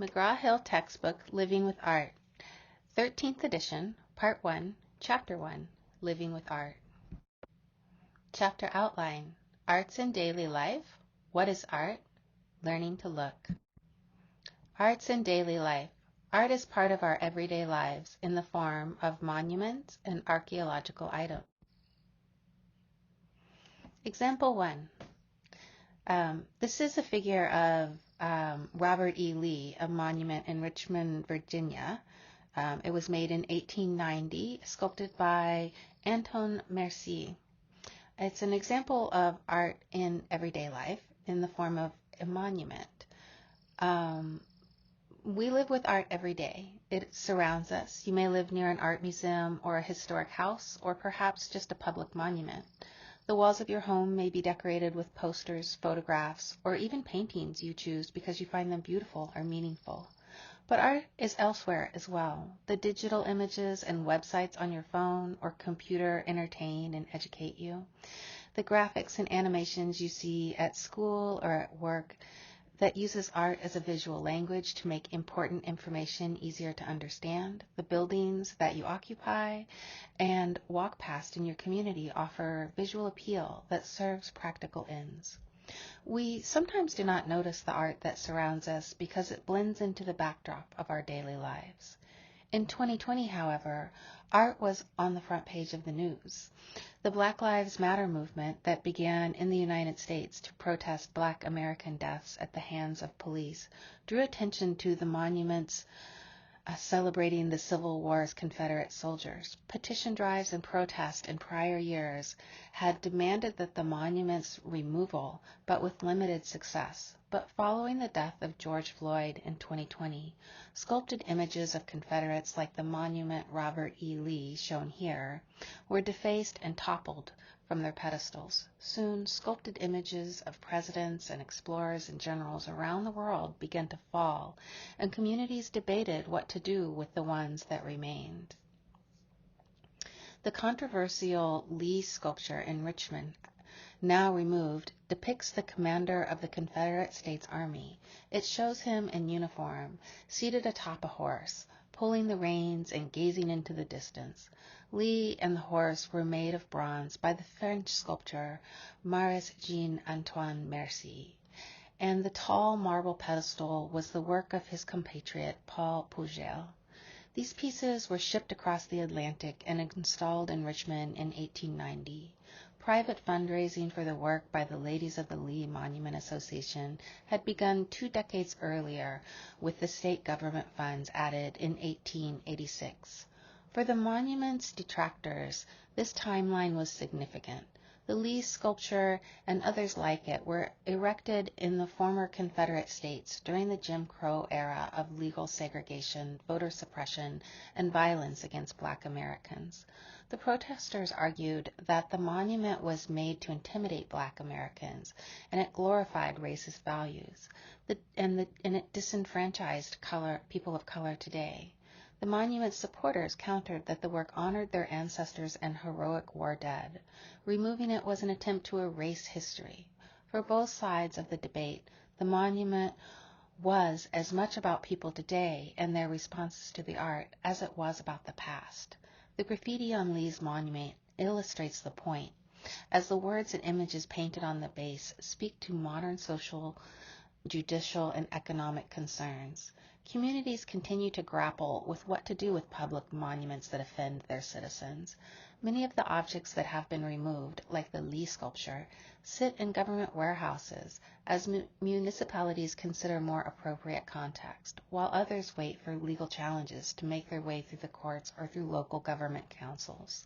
McGraw-Hill Textbook, Living with Art, 13th edition, Part 1, Chapter 1, Living with Art. Chapter outline: Arts in Daily Life. What is art? Learning to look. Arts in daily life. Art is part of our everyday lives in the form of monuments and archaeological items. Example 1. This is a figure of Robert E. Lee, a monument in Richmond, Virginia. It was made in 1890, sculpted by Anton Mercier. It's an example of art in everyday life in the form of a monument. We live with art every day. It surrounds us. You may live near an art museum or a historic house, or perhaps just a public monument. The walls of your home may be decorated with posters, photographs, or even paintings you choose because you find them beautiful or meaningful. But art is elsewhere as well. The digital images and websites on your phone or computer entertain and educate you. The graphics and animations you see at school or at work that uses art as a visual language to make important information easier to understand. The buildings that you occupy and walk past in your community offer visual appeal that serves practical ends. We sometimes do not notice the art that surrounds us because it blends into the backdrop of our daily lives. In 2020, however, art was on the front page of the news. The Black Lives Matter movement that began in the United States to protest Black American deaths at the hands of police drew attention to the monuments celebrating the Civil War's Confederate soldiers. Petition drives and protests in prior years had demanded that the monument's removal, but with limited success. But following the death of George Floyd in 2020, sculpted images of Confederates like the monument Robert E. Lee, shown here, were defaced and toppled from their pedestals. Soon, sculpted images of presidents and explorers and generals around the world began to fall, and communities debated what to do with the ones that remained. The controversial Lee sculpture in Richmond, now removed, depicts the commander of the Confederate States Army. It shows him in uniform, seated atop a horse, pulling the reins and gazing into the distance. Lee and the horse were made of bronze by the French sculptor Maurice Jean-Antoine Mercier, and the tall marble pedestal was the work of his compatriot Paul Pugel. These pieces were shipped across the Atlantic and installed in Richmond in 1890. Private fundraising for the work by the Ladies of the Lee Monument Association had begun 2 decades earlier, with the state government funds added in 1886. For the monument's detractors, this timeline was significant. The Lee sculpture and others like it were erected in the former Confederate States during the Jim Crow era of legal segregation, voter suppression, and violence against Black Americans. The protesters argued that the monument was made to intimidate Black Americans, and it glorified racist values, and it disenfranchised people of color today. The monument's supporters countered that the work honored their ancestors and heroic war dead. Removing it was an attempt to erase history. For both sides of the debate, the monument was as much about people today and their responses to the art as it was about the past. The graffiti on Lee's monument illustrates the point, as the words and images painted on the base speak to modern social, judicial, and economic concerns. Communities continue to grapple with what to do with public monuments that offend their citizens. Many of the objects that have been removed, like the Lee sculpture, sit in government warehouses as municipalities consider more appropriate context, while others wait for legal challenges to make their way through the courts or through local government councils.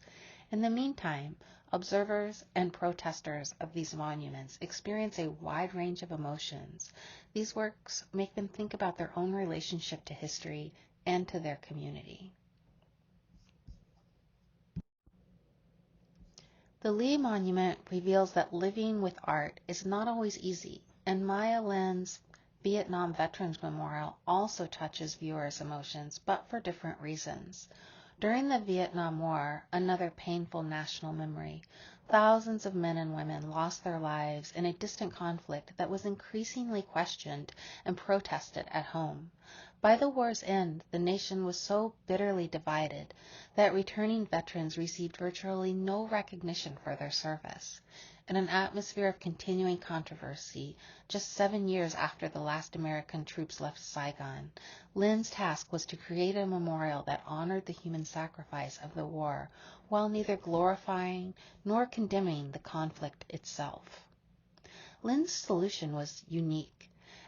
In the meantime, observers and protesters of these monuments experience a wide range of emotions. These works make them think about their own relationship to history and to their community. The Lee Monument reveals that living with art is not always easy, and Maya Lin's Vietnam Veterans Memorial also touches viewers' emotions, but for different reasons. During the Vietnam War, another painful national memory, thousands of men and women lost their lives in a distant conflict that was increasingly questioned and protested at home. By the war's end, the nation was so bitterly divided that returning veterans received virtually no recognition for their service. In an atmosphere of continuing controversy, just 7 years after the last American troops left Saigon, Lin's task was to create a memorial that honored the human sacrifice of the war while neither glorifying nor condemning the conflict itself. Lin's solution was unique.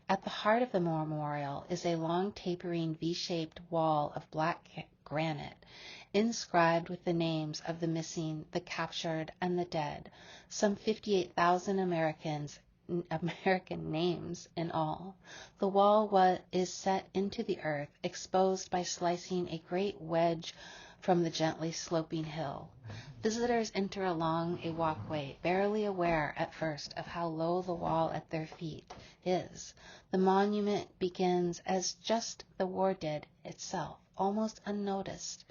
At the heart of the memorial is a long tapering V-shaped wall of black granite, inscribed with the names of the missing, the captured, and the dead, some 58,000 American names in all. The wall is set into the earth, exposed by slicing a great wedge from the gently sloping hill. Visitors enter along a walkway, barely aware at first of how low the wall at their feet is. The monument begins as just the war did itself, almost unnoticed.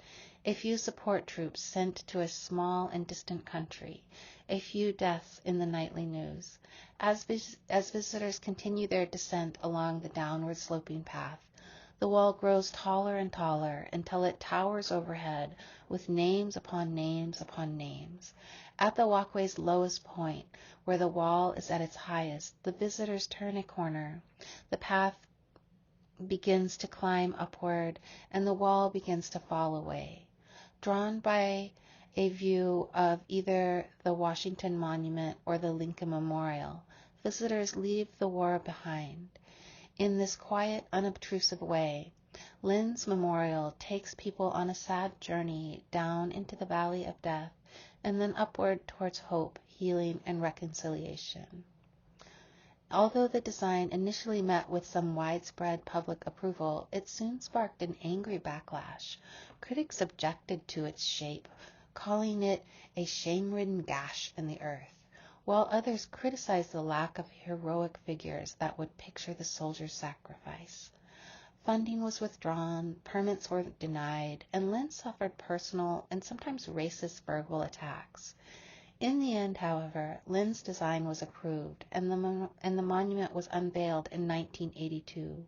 A few support troops sent to a small and distant country, a few deaths in the nightly news. As visitors continue their descent along the downward sloping path, the wall grows taller and taller until it towers overhead with names upon names upon names. At the walkway's lowest point, where the wall is at its highest, the visitors turn a corner. The path begins to climb upward, and the wall begins to fall away. Drawn by a view of either the Washington Monument or the Lincoln Memorial, visitors leave the war behind. In this quiet, unobtrusive way, Lin's memorial takes people on a sad journey down into the valley of death and then upward towards hope, healing, and reconciliation. Although the design initially met with some widespread public approval, it soon sparked an angry backlash. Critics objected to its shape, calling it a shame-ridden gash in the earth, while others criticized the lack of heroic figures that would picture the soldier's sacrifice. Funding was withdrawn, permits were denied, and Lin suffered personal and sometimes racist verbal attacks. In the end, however, Lin's design was approved, and the monument was unveiled in 1982.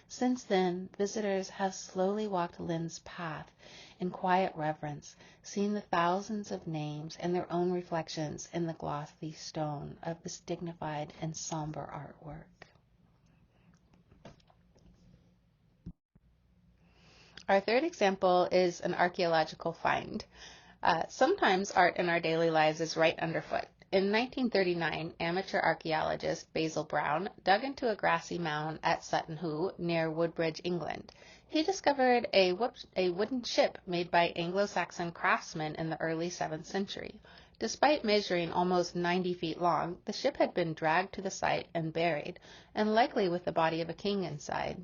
Since then, visitors have slowly walked Lin's path in quiet reverence, seeing the thousands of names and their own reflections in the glossy stone of this dignified and somber artwork. Our third example is an archaeological find. Sometimes art in our daily lives is right underfoot. In 1939, amateur archaeologist Basil Brown dug into a grassy mound at Sutton Hoo near Woodbridge, England. He discovered a wooden ship made by Anglo-Saxon craftsmen in the early 7th century. Despite measuring almost 90 feet long, the ship had been dragged to the site and buried, and likely with the body of a king inside.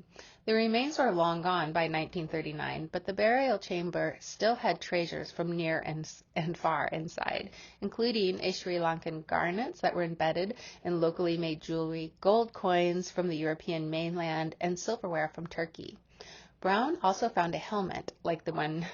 The remains were long gone by 1939, but the burial chamber still had treasures from near and far inside, including a Sri Lankan garnets that were embedded in locally made jewelry, gold coins from the European mainland, and silverware from Turkey. Brown also found a helmet, like the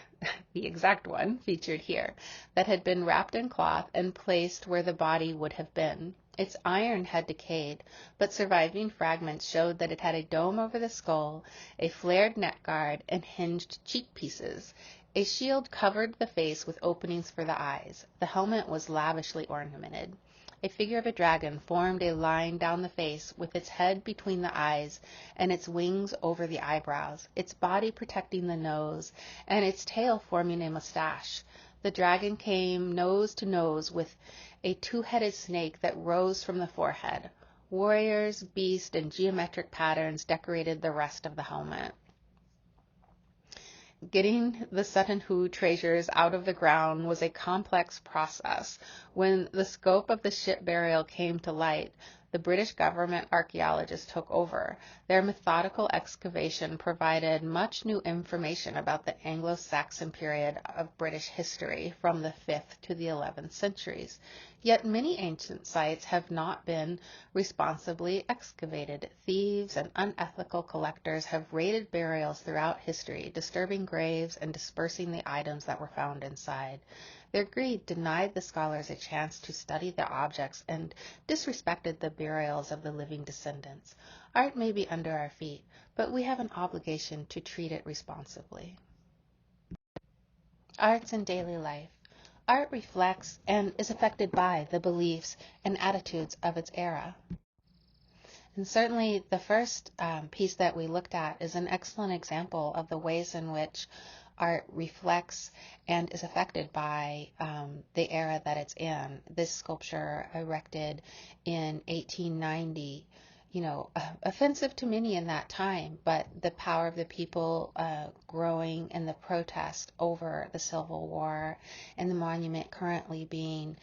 exact one featured here, that had been wrapped in cloth and placed where the body would have been. Its iron had decayed, but surviving fragments showed that it had a dome over the skull, a flared neck guard, and hinged cheek pieces. A shield covered the face with openings for the eyes. The helmet was lavishly ornamented. A figure of a dragon formed a line down the face with its head between the eyes and its wings over the eyebrows, its body protecting the nose, and its tail forming a mustache. The dragon came nose to nose with a two-headed snake that rose from the forehead. Warriors, beasts, and geometric patterns decorated the rest of the helmet. Getting the Sutton Hoo treasures out of the ground was a complex process. When the scope of the ship burial came to light, the British government archaeologists took over. Their methodical excavation provided much new information about the Anglo-Saxon period of British history from the 5th to the 11th centuries. Yet many ancient sites have not been responsibly excavated. Thieves and unethical collectors have raided burials throughout history, disturbing graves and dispersing the items that were found inside. Their greed denied the scholars a chance to study the objects and disrespected the burials of the living descendants. Art may be under our feet, but we have an obligation to treat it responsibly. Arts in daily life. Art reflects and is affected by the beliefs and attitudes of its era. And certainly the first piece that we looked at is an excellent example of the ways in which art reflects and is affected by the era that it's in. This sculpture erected in 1890, offensive to many in that time, but the power of the people growing in the protest over the Civil War, and the monument currently being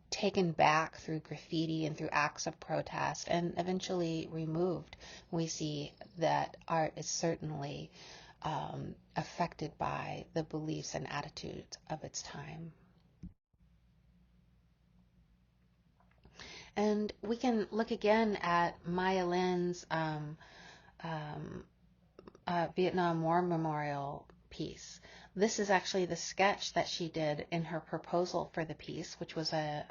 taken back through graffiti and through acts of protest and eventually removed. We see that art is certainly affected by the beliefs and attitudes of its time. And we can look again at Maya Lin's Vietnam War Memorial piece. This is actually the sketch that she did in her proposal for the piece, which was a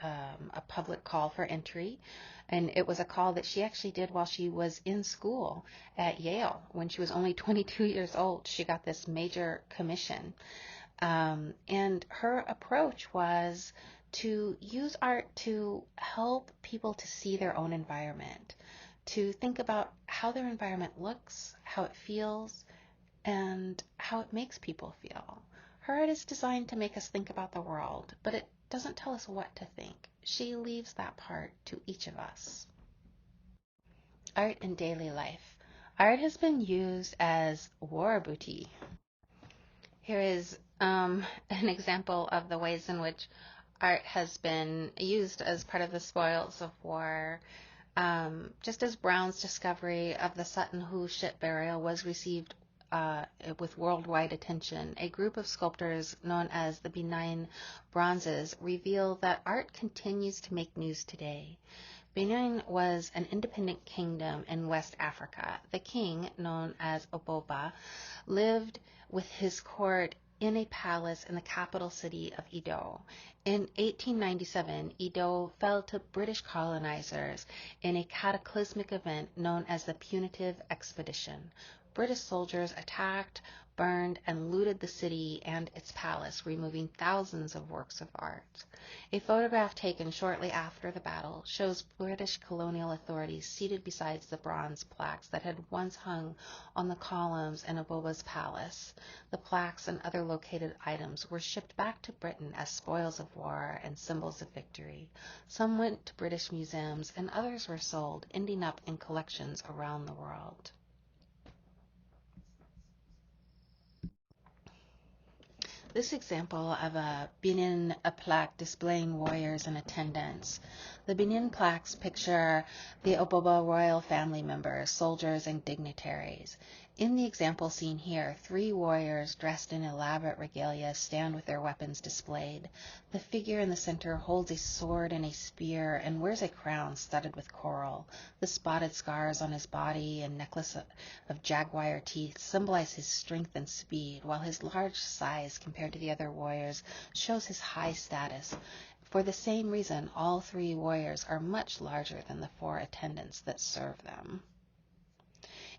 public call for entry. And it was a call that she actually did while she was in school at Yale. When she was only 22 years old, she got this major commission. And her approach was to use art to help people to see their own environment, to think about how their environment looks, how it feels, and how it makes people feel. Her art is designed to make us think about the world, but it doesn't tell us what to think. She leaves that part to each of us. Art in daily life. Art has been used as war booty. Here is an example of the ways in which art has been used as part of the spoils of war. Just as Brown's discovery of the Sutton Hoo ship burial was received with worldwide attention, a group of sculptors known as the Benign Bronzes reveal that art continues to make news today. Benin was an independent kingdom in West Africa. The king, known as Oboba, lived with his court in a palace in the capital city of Edo. In 1897, Edo fell to British colonizers in a cataclysmic event known as the Punitive Expedition. British soldiers attacked, burned, and looted the city and its palace, removing thousands of works of art. A photograph taken shortly after the battle shows British colonial authorities seated beside the bronze plaques that had once hung on the columns in Oboba's palace. The plaques and other located items were shipped back to Britain as spoils of war and symbols of victory. Some went to British museums and others were sold, ending up in collections around the world. This example of a Benin plaque displaying warriors in attendance. The Benin plaques picture the Oboba royal family members, soldiers, and dignitaries. In the example seen here, 3 warriors dressed in elaborate regalia stand with their weapons displayed. The figure in the center holds a sword and a spear and wears a crown studded with coral. The spotted scars on his body and necklace of jaguar teeth symbolize his strength and speed, while his large size compared to the other warriors shows his high status. For the same reason, all 3 warriors are much larger than the 4 attendants that serve them.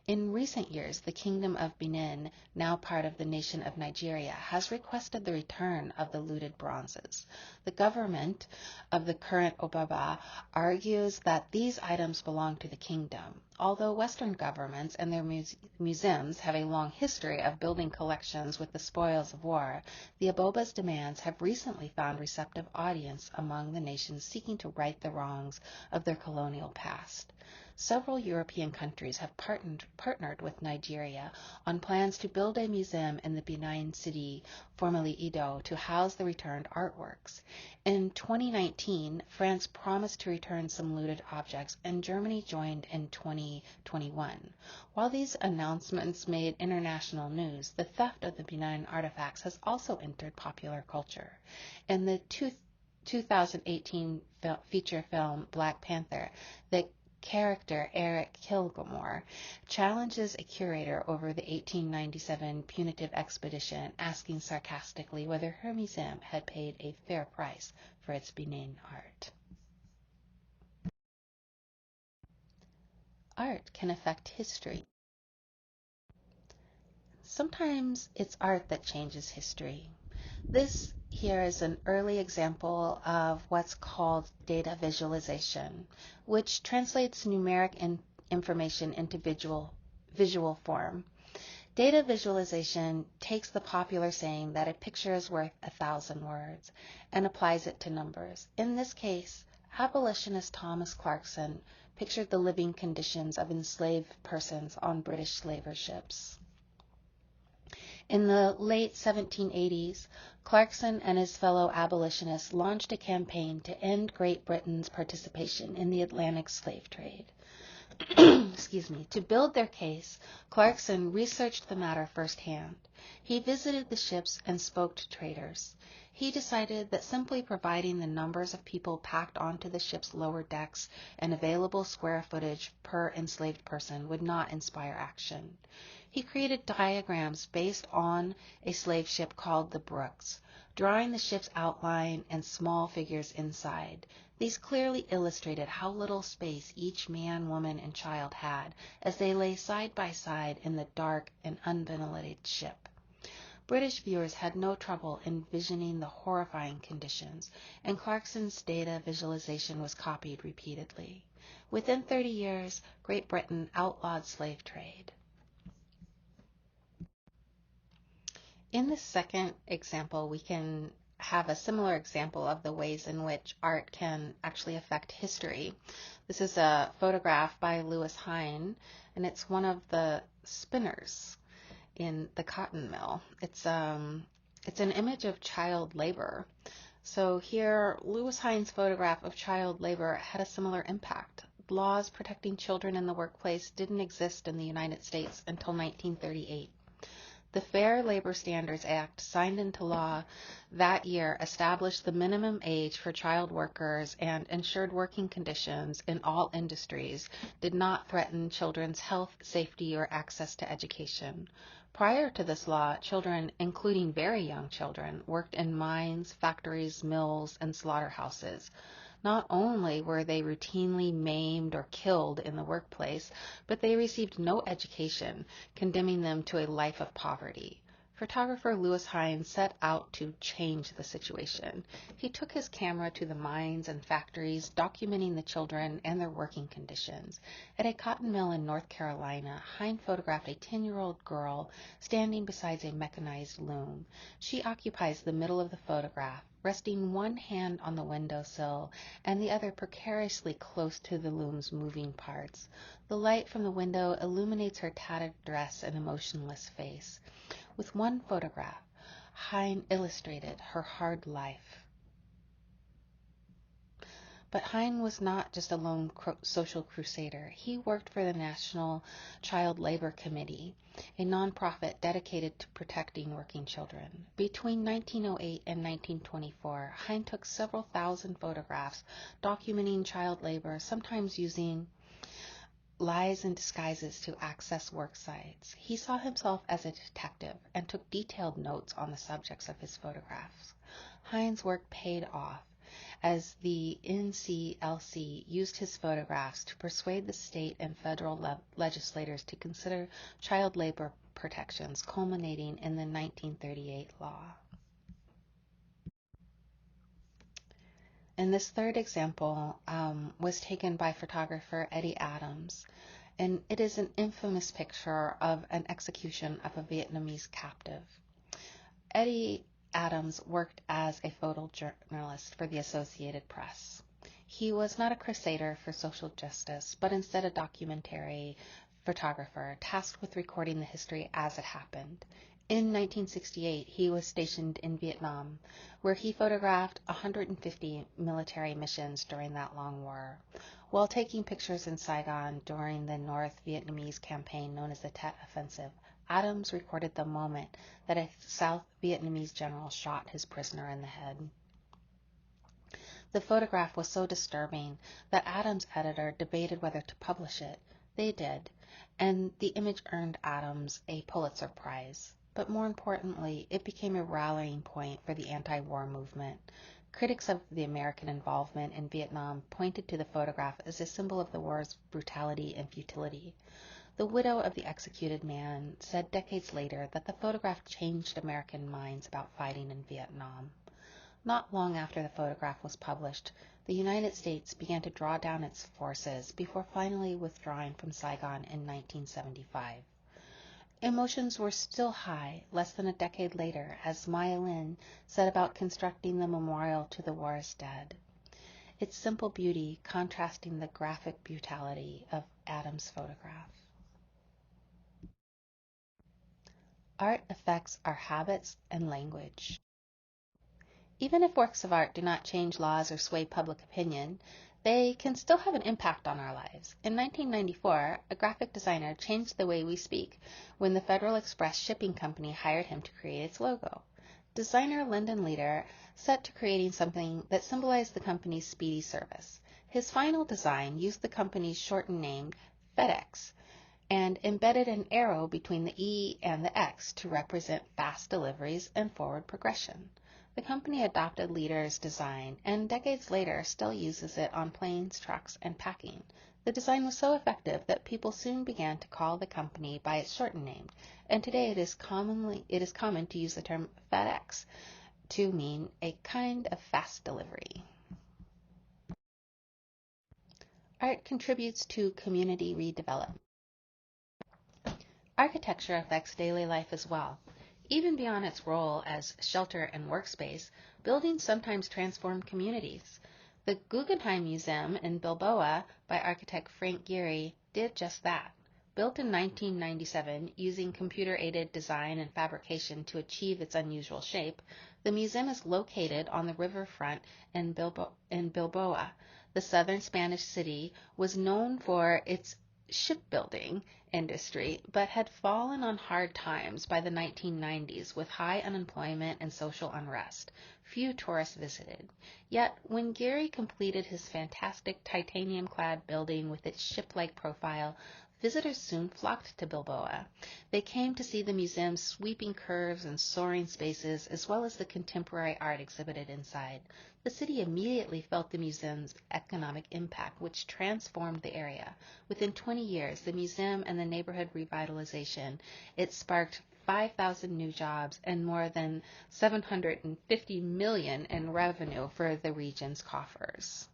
In recent years, the Kingdom of Benin, now part of the nation of Nigeria, has requested the return of the looted bronzes. The government of the current Oboba argues that these items belong to the kingdom. Although Western governments and their museums have a long history of building collections with the spoils of war, the Oboba's demands have recently found receptive audience among the nations seeking to right the wrongs of their colonial past. Several European countries have partnered with Nigeria on plans to build a museum in the Benin city, formerly Edo, to house the returned artworks. In 2019, France promised to return some looted objects, and Germany joined in 2021. While these announcements made international news, the theft of the Benin artifacts has also entered popular culture. In the 2018 feature film Black Panther, the character Eric Kilgore challenges a curator over the 1897 punitive expedition, asking sarcastically whether her museum had paid a fair price for its benign art. Art can affect history. Sometimes it's art that changes history. This here is an early example of what's called data visualization, which translates numeric information into visual form. Data visualization takes the popular saying that a picture is worth 1,000 words and applies it to numbers. In this case, abolitionist Thomas Clarkson pictured the living conditions of enslaved persons on British slaver ships. In the late 1780s, Clarkson and his fellow abolitionists launched a campaign to end Great Britain's participation in the Atlantic slave trade. To build their case, Clarkson researched the matter firsthand. He visited the ships and spoke to traders. He decided that simply providing the numbers of people packed onto the ship's lower decks and available square footage per enslaved person would not inspire action. He created diagrams based on a slave ship called the Brooks, drawing the ship's outline and small figures inside. These clearly illustrated how little space each man, woman, and child had as they lay side by side in the dark and unventilated ship. British viewers had no trouble envisioning the horrifying conditions, and Clarkson's data visualization was copied repeatedly. Within 30 years, Great Britain outlawed slave trade. In this second example, we can have a similar example of the ways in which art can actually affect history. This is a photograph by Lewis Hine, and it's one of the spinners in the cotton mill. It's an image of child labor. So here, Lewis Hine's photograph of child labor had a similar impact. Laws protecting children in the workplace didn't exist in the United States until 1938. The Fair Labor Standards Act, signed into law that year, established the minimum age for child workers and ensured working conditions in all industries did not threaten children's health, safety, or access to education. Prior to this law, children, including very young children, worked in mines, factories, mills, and slaughterhouses. Not only were they routinely maimed or killed in the workplace, but they received no education, condemning them to a life of poverty. Photographer Lewis Hine set out to change the situation. He took his camera to the mines and factories, documenting the children and their working conditions. At a cotton mill in North Carolina, Hine photographed a 10-year-old girl standing beside a mechanized loom. She occupies the middle of the photograph, resting one hand on the windowsill and the other precariously close to the loom's moving parts. The light from the window illuminates her tattered dress and emotionless face. With one photograph, Hine illustrated her hard life. But Hine was not just a lone social crusader. He worked for the National Child Labor Committee, a nonprofit dedicated to protecting working children. Between 1908 and 1924, Hine took several thousand photographs documenting child labor, sometimes using lies and disguises to access work sites. He saw himself as a detective and took detailed notes on the subjects of his photographs. Hine's work paid off, as the NCLC used his photographs to persuade the state and federal legislators to consider child labor protections, culminating in the 1938 law. And this third example was taken by photographer Eddie Adams, and it is an infamous picture of an execution of a Vietnamese captive. Eddie Adams worked as a photojournalist for the Associated Press. He was not a crusader for social justice, but instead a documentary photographer tasked with recording the history as it happened. In 1968, he was stationed in Vietnam, where he photographed 150 military missions during that long war. While taking pictures in Saigon during the North Vietnamese campaign known as the Tet Offensive, Adams recorded the moment that a South Vietnamese general shot his prisoner in the head. The photograph was so disturbing that Adams' editor debated whether to publish it. They did, and the image earned Adams a Pulitzer Prize. But more importantly, it became a rallying point for the anti-war movement. Critics of the American involvement in Vietnam pointed to the photograph as a symbol of the war's brutality and futility. The widow of the executed man said decades later that the photograph changed American minds about fighting in Vietnam. Not long after the photograph was published, the United States began to draw down its forces before finally withdrawing from Saigon in 1975. Emotions were still high less than a decade later as Maya Lin set about constructing the memorial to the war's dead. Its simple beauty contrasting the graphic brutality of Adams' photograph. Art affects our habits and language. Even if works of art do not change laws or sway public opinion, they can still have an impact on our lives. In 1994, a graphic designer changed the way we speak when the Federal Express shipping company hired him to create its logo. Designer Lyndon Leader set to creating something that symbolized the company's speedy service. His final design used the company's shortened name, FedEx, and embedded an arrow between the E and the X to represent fast deliveries and forward progression. The company adopted Leader's design and decades later still uses it on planes, trucks, and packing. The design was so effective that people soon began to call the company by its shortened name, and today it is common to use the term FedEx to mean a kind of fast delivery. Art contributes to community redevelopment. Architecture affects daily life as well. Even beyond its role as shelter and workspace, buildings sometimes transform communities. The Guggenheim Museum in Bilbao by architect Frank Gehry did just that. Built in 1997 using computer-aided design and fabrication to achieve its unusual shape, the museum is located on the riverfront in Bilbao. The southern Spanish city was known for its shipbuilding industry, but had fallen on hard times by the 1990s with high unemployment and social unrest. Few tourists visited. Yet, when Gehry completed his fantastic titanium-clad building with its ship-like profile, visitors soon flocked to Bilbao. They came to see the museum's sweeping curves and soaring spaces, as well as the contemporary art exhibited inside. The city immediately felt the museum's economic impact, which transformed the area. Within 20 years, the museum and the neighborhood revitalization, it sparked 5,000 new jobs and more than $750 million in revenue for the region's coffers.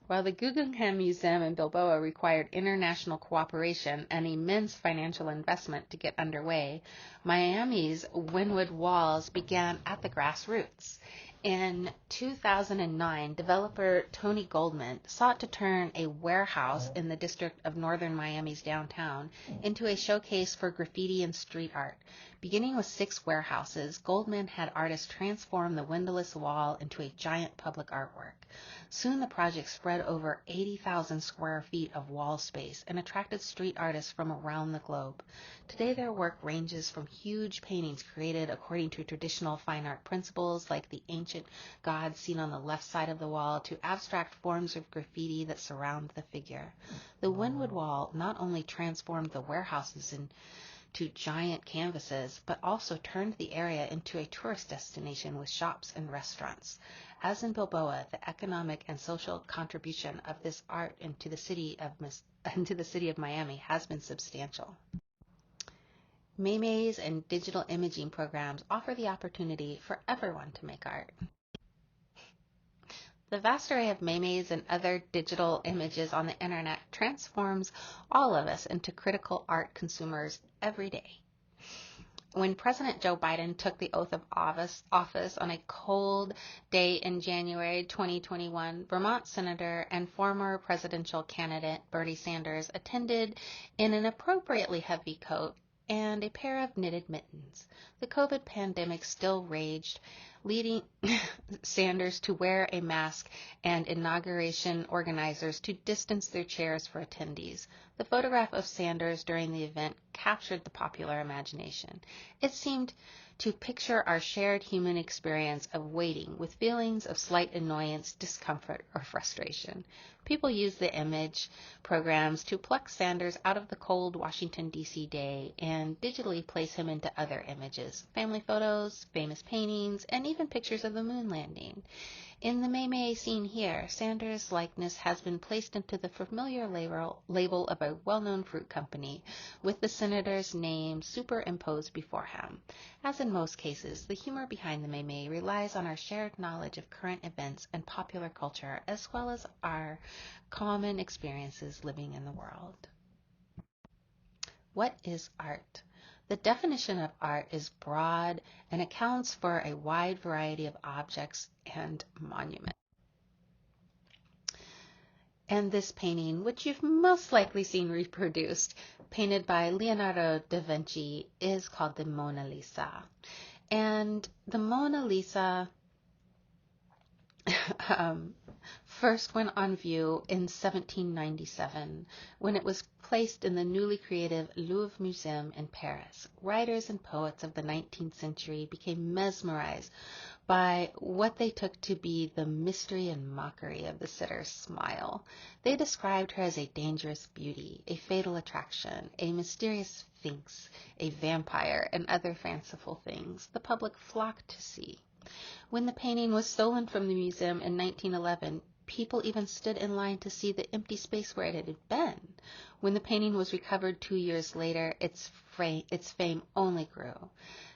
While the Guggenheim Museum in Bilbao required international cooperation and immense financial investment to get underway, Miami's Wynwood Walls began at the grassroots. In 2009, developer Tony Goldman sought to turn a warehouse in the district of northern Miami's downtown into a showcase for graffiti and street art. Beginning with 6 warehouses, Goldman had artists transform the windowless wall into a giant public artwork. Soon the project spread over 80,000 square feet of wall space and attracted street artists from around the globe. Today their work ranges from huge paintings created according to traditional fine art principles like the ancient gods seen on the left side of the wall to abstract forms of graffiti that surround the figure. The Wynwood Wall not only transformed the warehouses into giant canvases, but also turned the area into a tourist destination with shops and restaurants. As in Bilbao, the economic and social contribution of this art into the city of Miami has been substantial. Memes and digital imaging programs offer the opportunity for everyone to make art. The vast array of memes and other digital images on the internet transforms all of us into critical art consumers every day. When President Joe Biden took the oath of office on a cold day in January 2021, Vermont Senator and former presidential candidate Bernie Sanders attended in an appropriately heavy coat and a pair of knitted mittens. The COVID pandemic still raged, leading Sanders to wear a mask and inauguration organizers to distance their chairs for attendees. The photograph of Sanders during the event captured the popular imagination. It seemed to picture our shared human experience of waiting with feelings of slight annoyance, discomfort, or frustration. People use the image programs to pluck Sanders out of the cold Washington, D.C. day and digitally place him into other images, family photos, famous paintings, and even pictures of the moon landing. In the May seen here, Sanders' likeness has been placed into the familiar label of a well-known fruit company, with the senator's name superimposed before him. As in most cases, the humor behind the May relies on our shared knowledge of current events and popular culture, as well as our common experiences living in the world. What is art? The definition of art is broad and accounts for a wide variety of objects and monuments. And this painting, which you've most likely seen reproduced, painted by Leonardo da Vinci, is called the Mona Lisa. And the Mona Lisa first went on view in 1797 when it was placed in the newly created Louvre Museum in Paris. Writers and poets of the 19th century became mesmerized by what they took to be the mystery and mockery of the sitter's smile. They described her as a dangerous beauty, a fatal attraction, a mysterious sphinx, a vampire, and other fanciful things the public flocked to see. When the painting was stolen from the museum in 1911, people even stood in line to see the empty space where it had been. When the painting was recovered 2 years later, its fame only grew.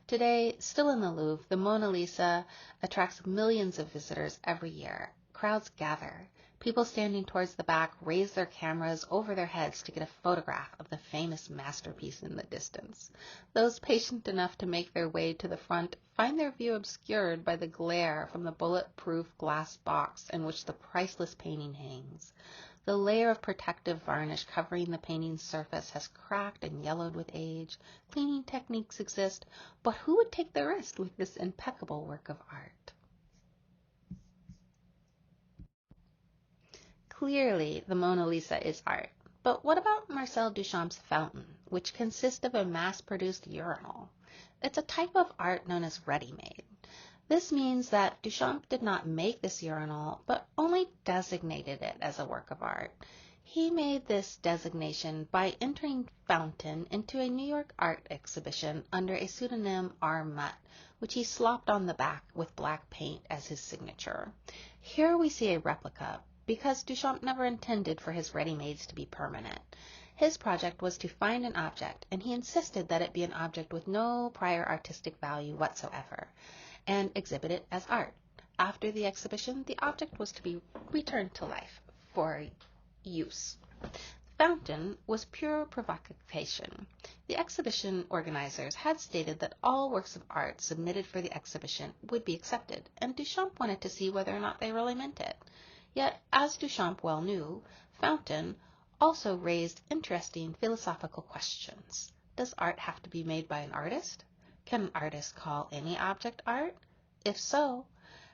Today, still in the Louvre, the Mona Lisa attracts millions of visitors every year. Crowds gather. People standing towards the back raise their cameras over their heads to get a photograph of the famous masterpiece in the distance. Those patient enough to make their way to the front find their view obscured by the glare from the bulletproof glass box in which the priceless painting hangs. The layer of protective varnish covering the painting's surface has cracked and yellowed with age. Cleaning techniques exist, but who would take the risk with this impeccable work of art? Clearly, the Mona Lisa is art. But what about Marcel Duchamp's fountain, which consists of a mass-produced urinal? It's a type of art known as ready-made. This means that Duchamp did not make this urinal, but only designated it as a work of art. He made this designation by entering fountain into a New York art exhibition under a pseudonym R. Mutt, which he slopped on the back with black paint as his signature. Here we see a replica, because Duchamp never intended for his ready-mades to be permanent. His project was to find an object, and he insisted that it be an object with no prior artistic value whatsoever, and exhibit it as art. After the exhibition, the object was to be returned to life for use. The fountain was pure provocation. The exhibition organizers had stated that all works of art submitted for the exhibition would be accepted, and Duchamp wanted to see whether or not they really meant it. Yet, as Duchamp well knew, fountain also raised interesting philosophical questions. Does art have to be made by an artist? Can an artist call any object art? If so,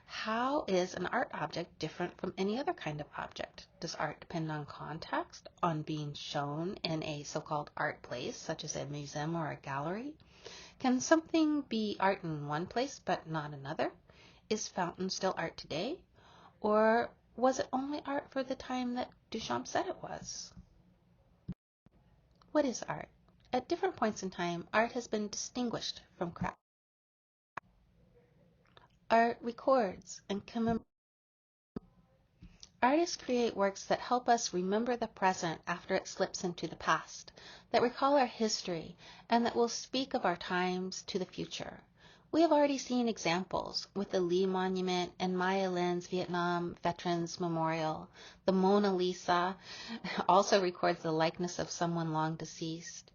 how is an art object different from any other kind of object? Does art depend on context, on being shown in a so-called art place, such as a museum or a gallery? Can something be art in one place but not another? Is fountain still art today? Or was it only art for the time that Duchamp said it was? What is art? At different points in time, art has been distinguished from craft. Art records and commemorates. Artists create works that help us remember the present after it slips into the past, that recall our history, and that will speak of our times to the future. We have already seen examples with the Lee Monument and Maya Lin's Vietnam Veterans Memorial. The Mona Lisa also records the likeness of someone long deceased.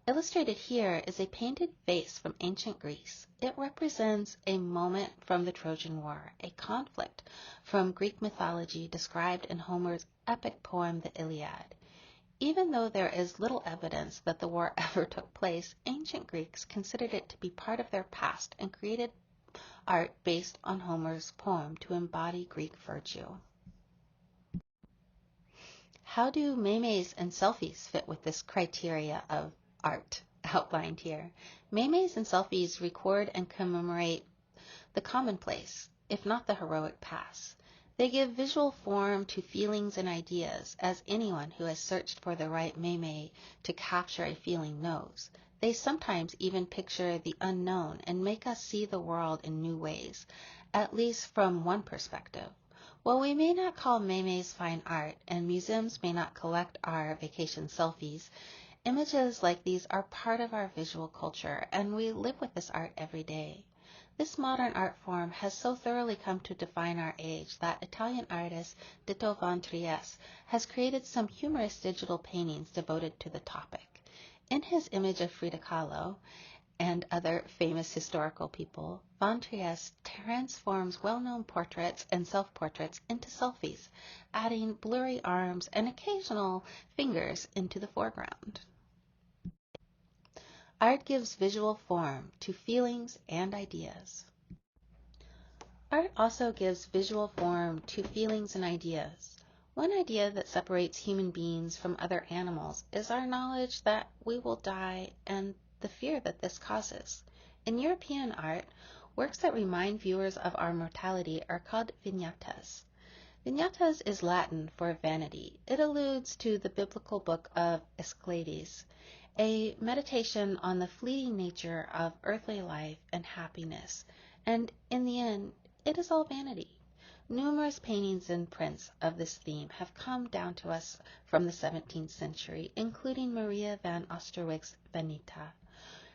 Illustrated here is a painted vase from ancient Greece. It represents a moment from the Trojan War, a conflict from Greek mythology described in Homer's epic poem, the Iliad. Even though there is little evidence that the war ever took place, ancient Greeks considered it to be part of their past and created art based on Homer's poem to embody Greek virtue. How do memes and selfies fit with this criteria of art? outlined here. Memes and selfies record and commemorate the commonplace, if not the heroic past. They give visual form to feelings and ideas, as anyone who has searched for the right meme to capture a feeling knows. They sometimes even picture the unknown and make us see the world in new ways, at least from one perspective. While we may not call memes fine art, and museums may not collect our vacation selfies, images like these are part of our visual culture, and we live with this art every day. This modern art form has so thoroughly come to define our age that Italian artist Ditto Van Trieste has created some humorous digital paintings devoted to the topic. In his image of Frida Kahlo and other famous historical people, Van Trieste transforms well-known portraits and self-portraits into selfies, adding blurry arms and occasional fingers into the foreground. Art gives visual form to feelings and ideas. Art also gives visual form to feelings and ideas. One idea that separates human beings from other animals is our knowledge that we will die and the fear that this causes. In European art, works that remind viewers of our mortality are called vignettes. Vignettes is Latin for vanity. It alludes to the biblical book of Aeschylus, a meditation on the fleeting nature of earthly life and happiness, and in the end, it is all vanity. Numerous paintings and prints of this theme have come down to us from the 17th century, including Maria van Oosterwijk's Veneta.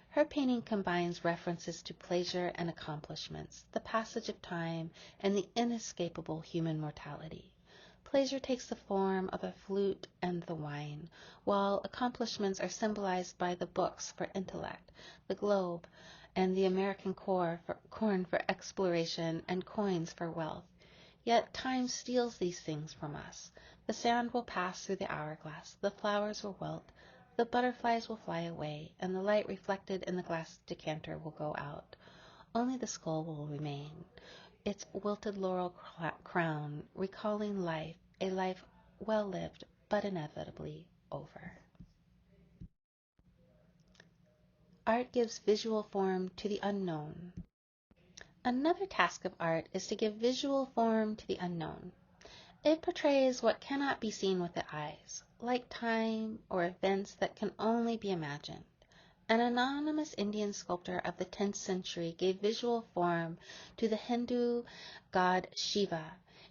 Her painting combines references to pleasure and accomplishments, the passage of time, and the inescapable human mortality. Pleasure takes the form of a flute and the wine, while accomplishments are symbolized by the books for intellect, the globe, and the American corn for exploration, and coins for wealth. Yet time steals these things from us. The sand will pass through the hourglass, the flowers will wilt, the butterflies will fly away, and the light reflected in the glass decanter will go out. Only the skull will remain, its wilted laurel crown, recalling life, a life well lived, but inevitably over. Art gives visual form to the unknown. Another task of art is to give visual form to the unknown. It portrays what cannot be seen with the eyes, like time or events that can only be imagined. An anonymous Indian sculptor of the 10th century gave visual form to the Hindu god Shiva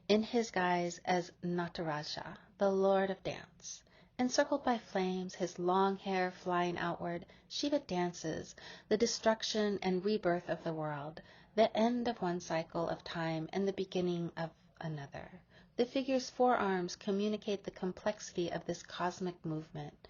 in his guise as Nataraja, the Lord of Dance. Encircled by flames, his long hair flying outward, Shiva dances, the destruction and rebirth of the world, the end of one cycle of time and the beginning of another. The figure's forearms communicate the complexity of this cosmic movement.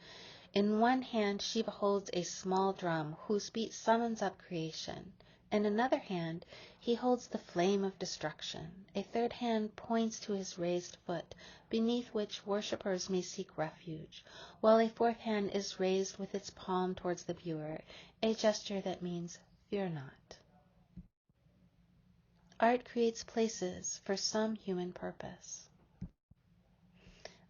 In one hand, Shiva holds a small drum whose beat summons up creation. In another hand, he holds the flame of destruction. A third hand points to his raised foot, beneath which worshippers may seek refuge, while a fourth hand is raised with its palm towards the viewer, a gesture that means, fear not. Art creates places for some human purpose.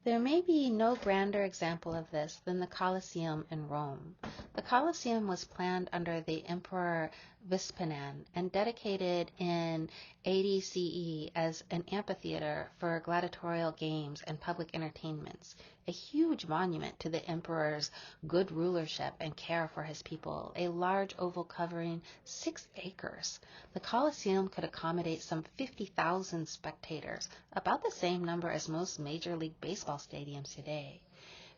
There may be no grander example of this than the Colosseum in Rome. The Colosseum was planned under the Emperor Vespasian and dedicated in 80 CE as an amphitheater for gladiatorial games and public entertainments, a huge monument to the emperor's good rulership and care for his people, a large oval covering 6 acres. The Colosseum could accommodate some 50,000 spectators, about the same number as most Major League Baseball stadiums today.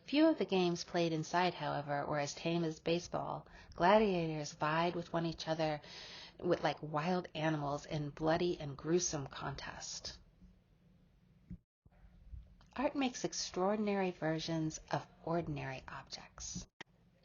Few of the games played inside, however, were as tame as baseball. Gladiators vied with one another like wild animals in bloody and gruesome contest. Art makes extraordinary versions of ordinary objects.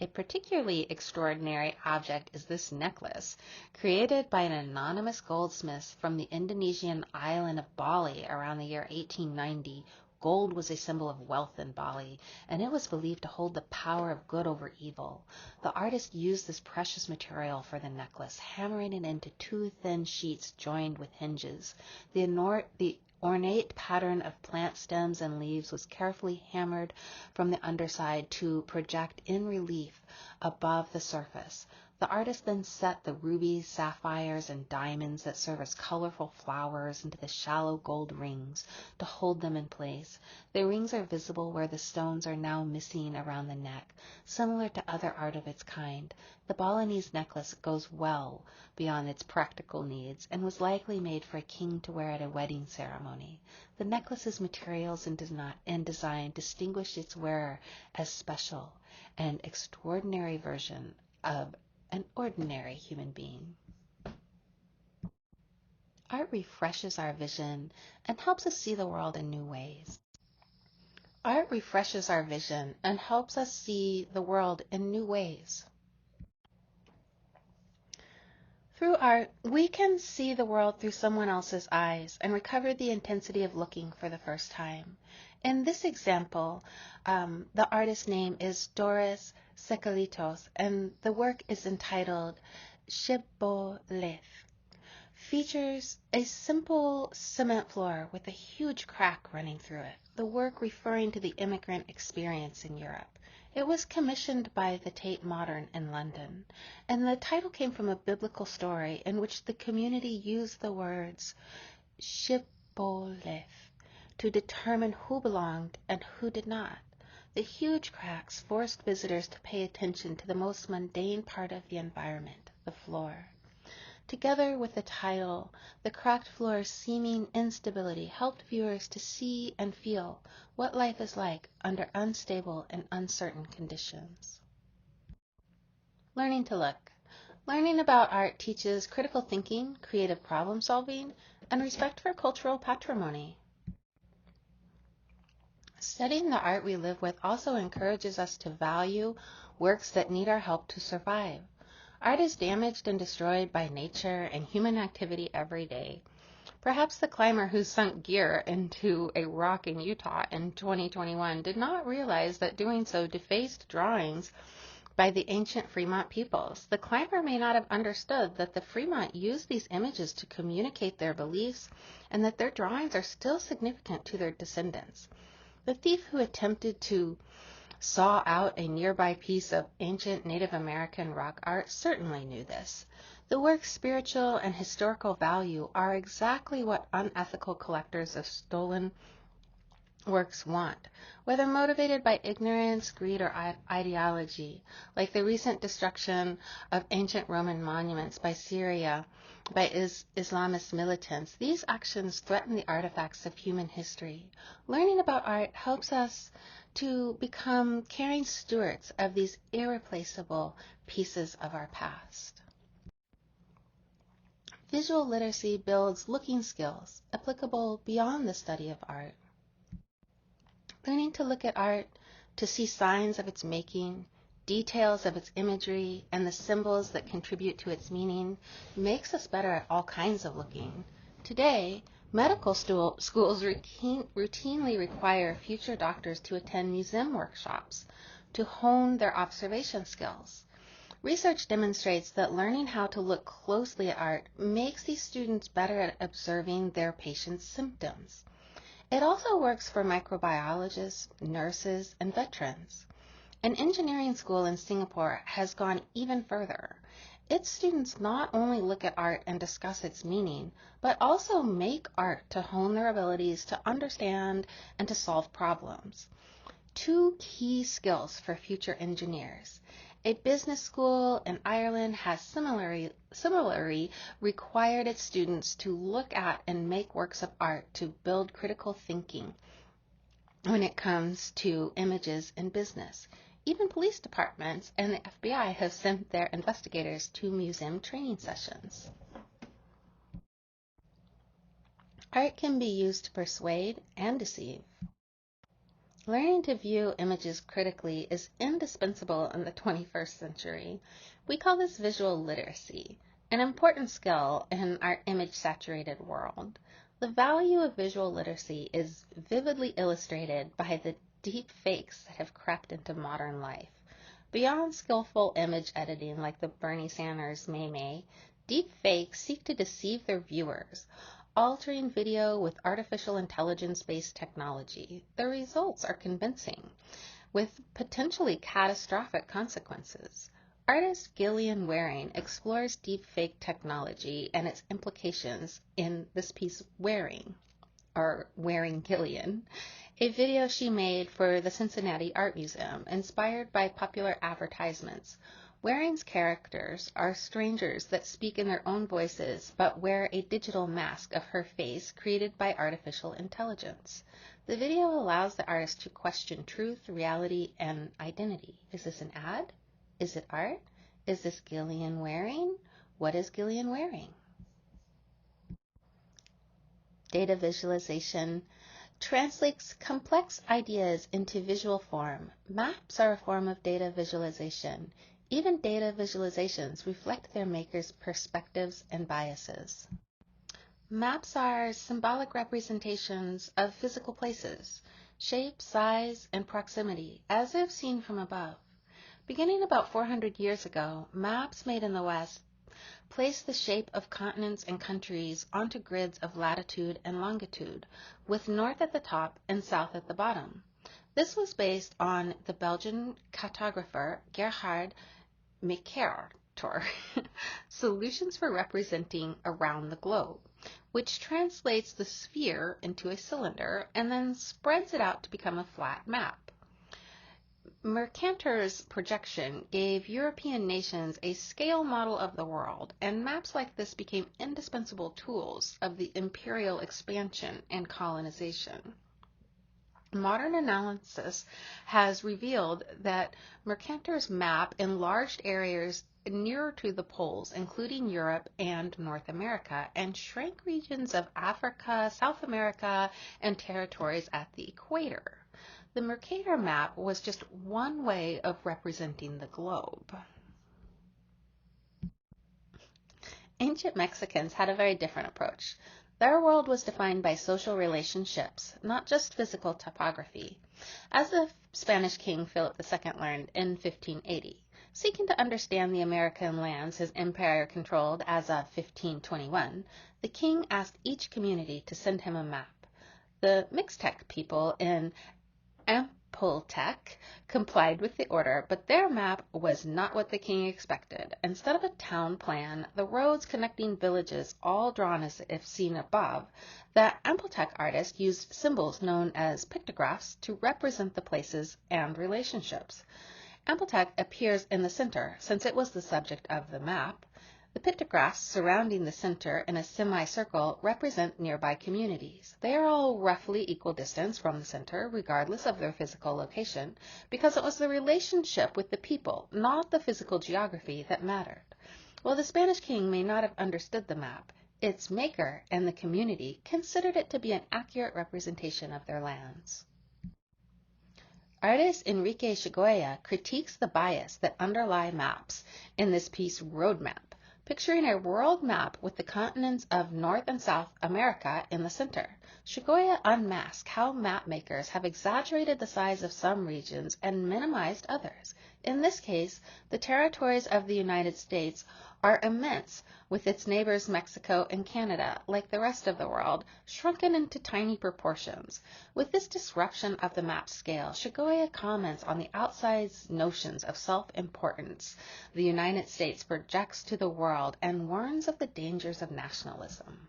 A particularly extraordinary object is this necklace, created by an anonymous goldsmith from the Indonesian island of Bali around the year 1890. Gold was a symbol of wealth in Bali, and it was believed to hold the power of good over evil. The artist used this precious material for the necklace, hammering it into 2 thin sheets joined with hinges. The ornate pattern of plant stems and leaves was carefully hammered from the underside to project in relief above the surface. The artist then set the rubies, sapphires, and diamonds that serve as colorful flowers into the shallow gold rings to hold them in place. The rings are visible where the stones are now missing around the neck, similar to other art of its kind. The Balinese necklace goes well beyond its practical needs and was likely made for a king to wear at a wedding ceremony. The necklace's materials and design distinguished its wearer as special, an extraordinary version of an ordinary human being. Art refreshes our vision and helps us see the world in new ways. Art refreshes our vision and helps us see the world in new ways. Through art, we can see the world through someone else's eyes and recover the intensity of looking for the first time. In this example, the artist's name is Doris Sekalitos, and the work is entitled Shibboleth. Features a simple cement floor with a huge crack running through it, the work referring to the immigrant experience in Europe. It was commissioned by the Tate Modern in London, and the title came from a biblical story in which the community used the words Shibboleth to determine who belonged and who did not. The huge cracks forced visitors to pay attention to the most mundane part of the environment, the floor. Together with the title, the cracked floor's seeming instability helped viewers to see and feel what life is like under unstable and uncertain conditions. Learning to look. Learning about art teaches critical thinking, creative problem solving, and respect for cultural patrimony. Studying the art we live with also encourages us to value works that need our help to survive. Art is damaged and destroyed by nature and human activity every day. Perhaps the climber who sunk gear into a rock in Utah in 2021 did not realize that doing so defaced drawings by the ancient Fremont peoples. The climber may not have understood that the Fremont used these images to communicate their beliefs and that their drawings are still significant to their descendants. The thief who attempted to saw out a nearby piece of ancient Native American rock art certainly knew this. The work's spiritual and historical value are exactly what unethical collectors of stolen works want, whether motivated by ignorance, greed, or ideology, like the recent destruction of ancient Roman monuments by Syria by Islamist militants. These actions threaten the artifacts of human history. Learning about art helps us to become caring stewards of these irreplaceable pieces of our past. Visual literacy builds looking skills applicable beyond the study of art. Learning to look at art, to see signs of its making, details of its imagery, and the symbols that contribute to its meaning makes us better at all kinds of looking. Today, medical schools routinely require future doctors to attend museum workshops to hone their observation skills. Research demonstrates that learning how to look closely at art makes these students better at observing their patients' symptoms. It also works for microbiologists, nurses, and veterans. An engineering school in Singapore has gone even further. Its students not only look at art and discuss its meaning, but also make art to hone their abilities to understand and to solve problems. Two key skills for future engineers. A business school in Ireland has similarly required its students to look at and make works of art to build critical thinking when it comes to images in business. Even police departments and the FBI have sent their investigators to museum training sessions. Art can be used to persuade and deceive. Learning to view images critically is indispensable in the 21st century. We call this visual literacy, an important skill in our image-saturated world. The value of visual literacy is vividly illustrated by the deep fakes that have crept into modern life. Beyond skillful image editing like the Bernie Sanders meme, deep fakes seek to deceive their viewers, altering video with artificial intelligence-based technology. The results are convincing, with potentially catastrophic consequences. Artist Gillian Waring explores deepfake technology and its implications in this piece Waring, or Waring Gillian, a video she made for the Cincinnati Art Museum, inspired by popular advertisements. Waring's characters are strangers that speak in their own voices but wear a digital mask of her face created by artificial intelligence. The video allows the artist to question truth, reality, and identity. Is this an ad? Is it art? Is this Gillian Waring? What is Gillian Waring? Data visualization translates complex ideas into visual form. Maps are a form of data visualization. Even data visualizations reflect their makers' perspectives and biases. Maps are symbolic representations of physical places, shape, size, and proximity, as if seen from above. Beginning about 400 years ago, maps made in the West place the shape of continents and countries onto grids of latitude and longitude, with north at the top and south at the bottom. This was based on the Belgian cartographer Gerhard Mercator solutions for representing around the globe, which translates the sphere into a cylinder and then spreads it out to become a flat map. Mercator's projection gave European nations a scale model of the world, and maps like this became indispensable tools of the imperial expansion and colonization. Modern analysis has revealed that Mercator's map enlarged areas nearer to the poles, including Europe and North America, and shrank regions of Africa, South America, and territories at the equator. The Mercator map was just one way of representing the globe. Ancient Mexicans had a very different approach. Their world was defined by social relationships, not just physical topography. As the Spanish king Philip II learned in 1580, seeking to understand the American lands his empire controlled as of 1521, the king asked each community to send him a map. The Mixtec people in Ampultec complied with the order, but their map was not what the king expected. Instead of a town plan, the roads connecting villages all drawn as if seen above, the Ampultec artist used symbols known as pictographs to represent the places and relationships. Ampultec appears in the center, since it was the subject of the map. The pictographs surrounding the center in a semicircle represent nearby communities. They are all roughly equal distance from the center, regardless of their physical location, because it was the relationship with the people, not the physical geography, that mattered. While the Spanish king may not have understood the map, its maker and the community considered it to be an accurate representation of their lands. Artist Enrique Chagoya critiques the bias that underlie maps in this piece Roadmap, picturing a world map with the continents of North and South America in the center. Chagoya unmasks how map makers have exaggerated the size of some regions and minimized others. In this case, the territories of the United States are immense, with its neighbors Mexico and Canada, like the rest of the world, shrunken into tiny proportions. With this disruption of the map scale, Chagoya comments on the outsized notions of self-importance the United States projects to the world and warns of the dangers of nationalism.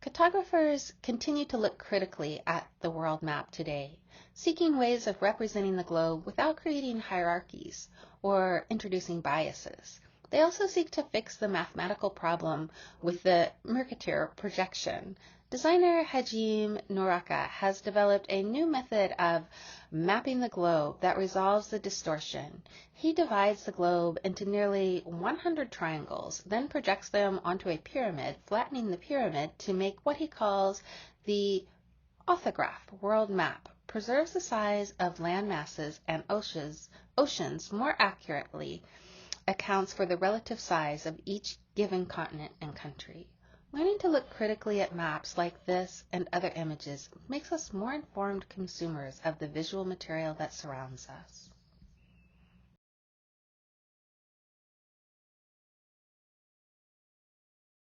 Cartographers continue to look critically at the world map today, seeking ways of representing the globe without creating hierarchies or introducing biases. They also seek to fix the mathematical problem with the Mercator projection. Designer Hajime Noraka has developed a new method of mapping the globe that resolves the distortion. He divides the globe into nearly 100 triangles, then projects them onto a pyramid, flattening the pyramid to make what he calls the orthograph world map, preserves the size of land masses and oceans more accurately, accounts for the relative size of each given continent and country. Learning to look critically at maps like this and other images makes us more informed consumers of the visual material that surrounds us.